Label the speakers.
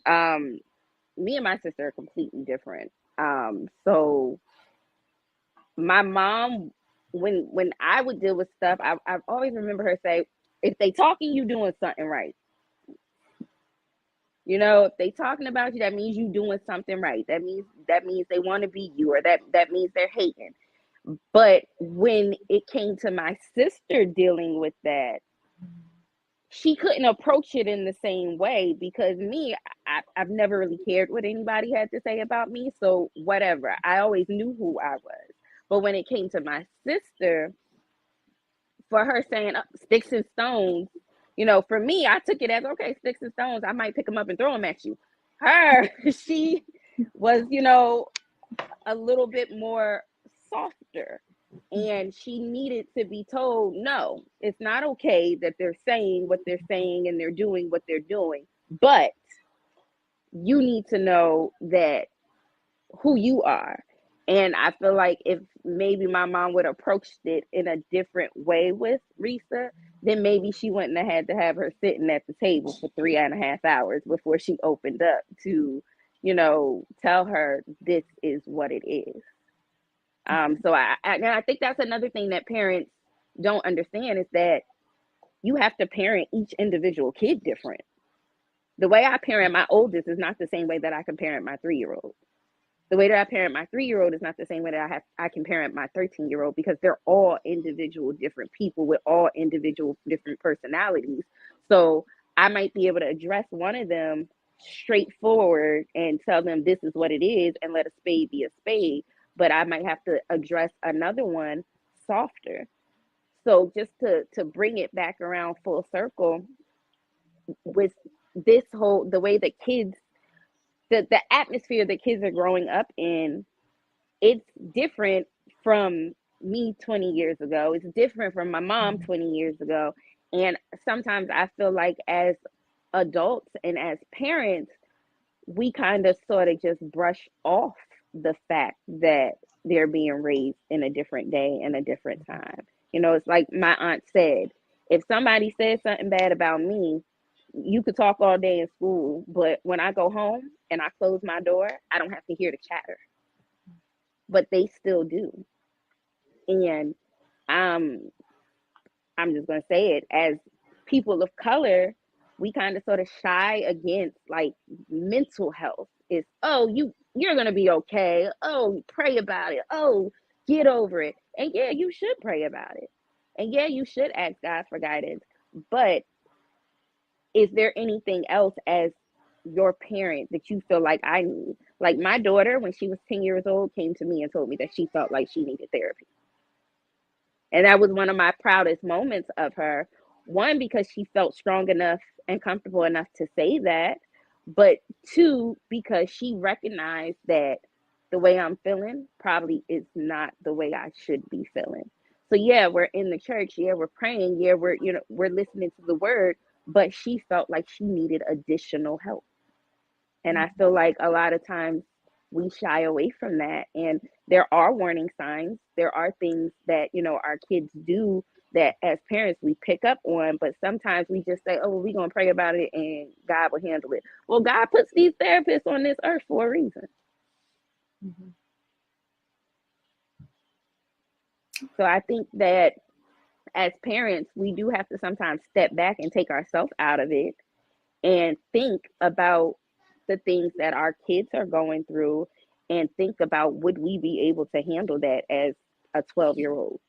Speaker 1: Me and my sister are completely different. So my mom, when I would deal with stuff, I always remember her say, if they talking, you doing something right. If they talking about you, that means you doing something right. That means they want to be you, or that means they're hating. But when it came to my sister dealing with that, she couldn't approach it in the same way, because me, I've never really cared what anybody had to say about me. So whatever, I always knew who I was. But when it came to my sister, for her saying sticks and stones, for me, I took it as, okay, sticks and stones, I might pick them up and throw them at you. Her, she was, a little bit more softer. And she needed to be told, no, it's not okay that they're saying what they're saying and they're doing what they're doing. But you need to know that who you are. And I feel like if maybe my mom would have approached it in a different way with Risa, then maybe she wouldn't have had to have her sitting at the table for 3.5 hours before she opened up to, tell her this is what it is. So I think that's another thing that parents don't understand, is that you have to parent each individual kid different. The way I parent my oldest is not the same way that I can parent my 3-year-old. The way that I parent my 3-year-old is not the same way that I can parent my 13-year-old, because they're all individual different people with all individual different personalities. So I might be able to address one of them straightforward and tell them this is what it is and let a spade be a spade, but I might have to address another one softer. So just to bring it back around full circle with this whole, the way that kids, the atmosphere that kids are growing up in, it's different from me 20 years ago. It's different from my mom 20 years ago. And sometimes I feel like as adults and as parents, we kind of sort of just brush off the fact that they're being raised in a different day and a different time. It's like my aunt said, if somebody says something bad about me, you could talk all day in school, but when I go home and I close my door, I don't have to hear the chatter. But they still do. And um, I'm just going to say it, as people of color, we kind of sort of shy against like mental health. Is, oh, you're going to be okay. Oh, pray about it. Oh, get over it. And yeah, you should pray about it. And yeah, you should ask God for guidance. But is there anything else as your parent that you feel like I need? Like my daughter, when she was 10 years old, came to me and told me that she felt like she needed therapy. And that was one of my proudest moments of her. One, because she felt strong enough and comfortable enough to say that. But two, because she recognized that the way I'm feeling probably is not the way I should be feeling. So yeah, we're in the church. Yeah, we're praying. Yeah, we're listening to the word. But she felt like she needed additional help. And I feel like a lot of times we shy away from that. And there are warning signs. There are things that, our kids do that as parents we pick up on, but sometimes we just say, oh, well, we're going to pray about it and God will handle it. Well, God puts these therapists on this earth for a reason. Mm-hmm. So I think that as parents, we do have to sometimes step back and take ourselves out of it and think about the things that our kids are going through, and think about, would we be able to handle that as a 12-year-old?